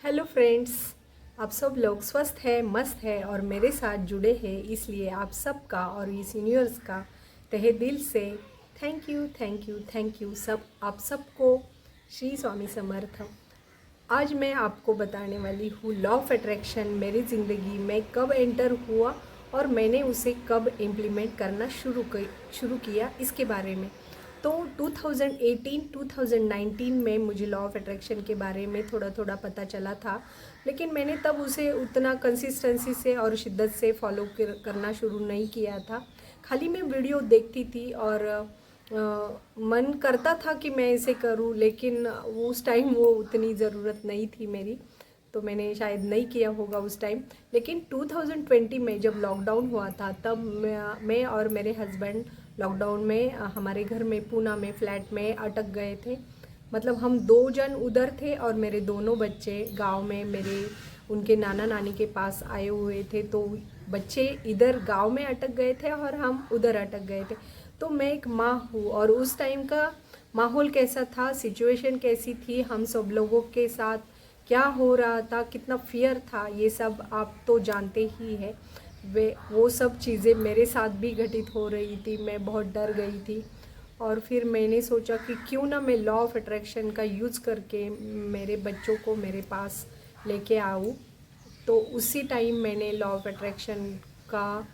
Hello friends, आप सब लोग स्वस्थ हैं, मस्त है और मेरे साथ जुड़े हैं, इसलिए आप सबका और इस यूनिवर्स का तहे दिल से thank you thank you thank you सब आप सबको। श्री स्वामी समर्थ। आज मैं आपको बताने वाली हूँ लॉ ऑफ अट्रैक्शन मेरी ज़िंदगी में कब एंटर हुआ और मैंने उसे कब इम्प्लीमेंट करना शुरू किया इसके बारे में। तो 2018-2019 में मुझे लॉ ऑफ अट्रैक्शन के बारे में थोड़ा थोड़ा पता चला था, लेकिन मैंने तब उसे उतना कंसिस्टेंसी से और शिद्दत से फॉलो करना शुरू नहीं किया था। खाली मैं वीडियो देखती थी और मन करता था कि मैं इसे करूं, लेकिन उस टाइम वो उतनी ज़रूरत नहीं थी मेरी, तो मैंने शायद नहीं किया होगा उस टाइम। लेकिन 2020 में जब लॉकडाउन हुआ था तब मैं और मेरे हस्बैंड लॉकडाउन में हमारे घर में पूना में फ्लैट में अटक गए थे। मतलब हम दो जन उधर थे और मेरे दोनों बच्चे गांव में मेरे उनके नाना नानी के पास आए हुए थे। तो बच्चे इधर गांव में अटक गए थे और हम उधर अटक गए थे। तो मैं एक माँ हूँ और उस टाइम का माहौल कैसा था, सिचुएशन कैसी थी, हम सब लोगों के साथ क्या हो रहा था, कितना फियर था, ये सब आप तो जानते ही हैं। वो सब चीज़ें मेरे साथ भी घटित हो रही थी, मैं बहुत डर गई थी। और फिर मैंने सोचा कि क्यों ना मैं लॉ ऑफ अट्रैक्शन का यूज़ करके मेरे बच्चों को मेरे पास लेके आऊँ। तो उसी टाइम मैंने लॉ ऑफ अट्रैक्शन का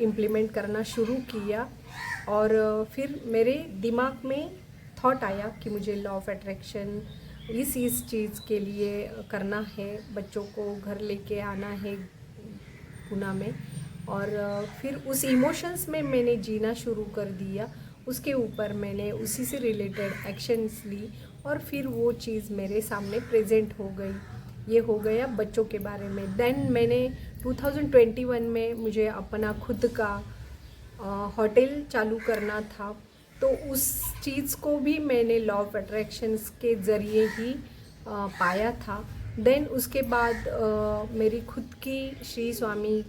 इम्प्लीमेंट करना शुरू किया। और फिर मेरे दिमाग में थॉट आया कि मुझे लॉ ऑफ अट्रैक्शन इस चीज़ के लिए करना है, बच्चों को घर लेके आना है पुणे में। और फिर उस इमोशंस में मैंने जीना शुरू कर दिया, उसके ऊपर मैंने उसी से रिलेटेड एक्शंस ली और फिर वो चीज़ मेरे सामने प्रेजेंट हो गई। ये हो गया बच्चों के बारे में। देन मैंने 2021 में मुझे अपना खुद का होटल चालू करना था, तो उस चीज़ को भी मैंने लॉ ऑफ अट्रैक्शंस के ज़रिए ही पाया था। देन उसके बाद मेरी खुद की श्री स्वामी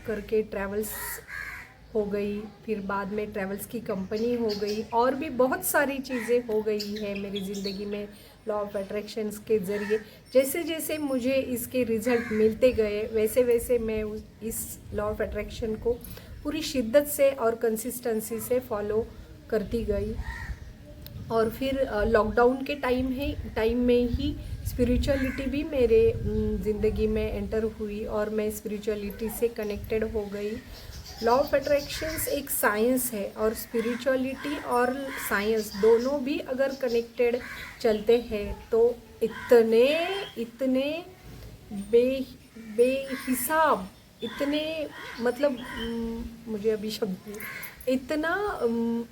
करके ट्रैवल्स हो गई, फिर बाद में ट्रैवल्स की कंपनी हो गई और भी बहुत सारी चीज़ें हो गई है मेरी ज़िंदगी में लॉ ऑफ अट्रैक्शंस के ज़रिए। जैसे जैसे मुझे इसके रिज़ल्ट मिलते गए वैसे वैसे मैं इस लॉ ऑफ अट्रैक्शन को पूरी शिद्दत से और कंसिस्टेंसी से फॉलो करती गई। और फिर लॉकडाउन के टाइम में ही स्पिरिचुअलिटी भी मेरे ज़िंदगी में एंटर हुई और मैं स्पिरिचुअलिटी से कनेक्टेड हो गई। लॉ ऑफ अट्रैक्शंस एक साइंस है और स्पिरिचुअलिटी और साइंस दोनों भी अगर कनेक्टेड चलते हैं तो इतने इतने बे बेहिसाब, इतने मतलब मुझे अभी शब्द नहीं, इतना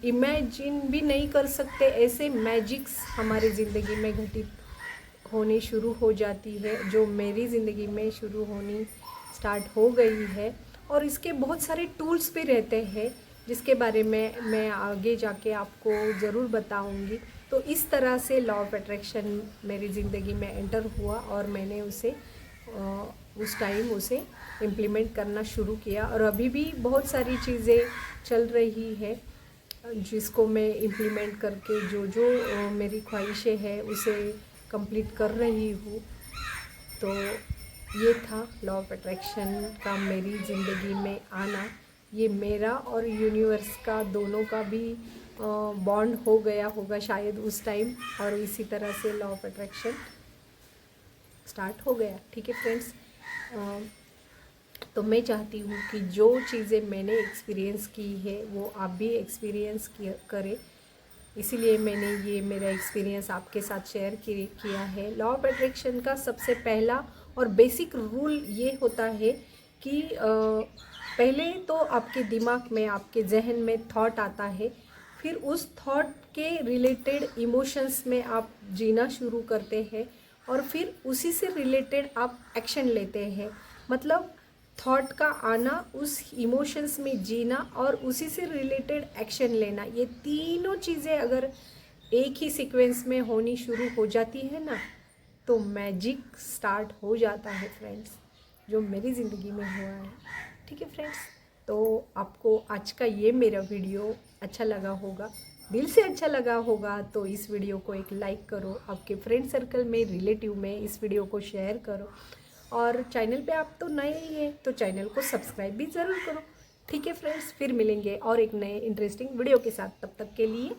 इमेजिन भी नहीं कर सकते ऐसे मैजिक्स हमारे ज़िंदगी में घटित होनी शुरू हो जाती है, जो मेरी ज़िंदगी में शुरू होनी स्टार्ट हो गई है। और इसके बहुत सारे टूल्स भी रहते हैं जिसके बारे में मैं आगे जाके आपको ज़रूर बताऊंगी। तो इस तरह से लॉ ऑफ अट्रैक्शन मेरी ज़िंदगी में एंटर हुआ और मैंने उसे उस टाइम उसे इम्प्लीमेंट करना शुरू किया और अभी भी बहुत सारी चीज़ें चल रही है जिसको मैं इम्प्लीमेंट करके जो जो मेरी ख्वाहिशें हैं उसे कंप्लीट कर रही हूँ। तो ये था लॉ ऑफ अट्रैक्शन का मेरी ज़िंदगी में आना। ये मेरा और यूनिवर्स का दोनों का भी बॉन्ड हो गया होगा शायद उस टाइम, और इसी तरह से लॉ ऑफ अट्रैक्शन स्टार्ट हो गया। ठीक है फ्रेंड्स, तो मैं चाहती हूँ कि जो चीज़ें मैंने एक्सपीरियंस की है वो आप भी एक्सपीरियंस करें, इसीलिए मैंने ये मेरा एक्सपीरियंस आपके साथ शेयर किया है। लॉ ऑफ अट्रैक्शन का सबसे पहला और बेसिक रूल ये होता है कि पहले तो आपके दिमाग में, आपके जहन में थॉट आता है, फिर उस थॉट के रिलेटेड इमोशंस में आप जीना शुरू करते हैं और फिर उसी से रिलेटेड आप एक्शन लेते हैं। मतलब थॉट का आना, उस इमोशंस में जीना और उसी से रिलेटेड एक्शन लेना, ये तीनों चीज़ें अगर एक ही सीक्वेंस में होनी शुरू हो जाती है ना, तो मैजिक स्टार्ट हो जाता है फ्रेंड्स, जो मेरी ज़िंदगी में हुआ है। ठीक है फ्रेंड्स, तो आपको आज का ये मेरा वीडियो अच्छा लगा होगा दिल से अच्छा लगा होगा तो इस वीडियो को एक लाइक करो, आपके फ्रेंड सर्कल में, रिलेटिव में इस वीडियो को शेयर करो, और चैनल पे आप तो नए ही हैं तो चैनल को सब्सक्राइब भी ज़रूर करो। ठीक है फ्रेंड्स, फिर मिलेंगे और एक नए इंटरेस्टिंग वीडियो के साथ। तब तक के लिए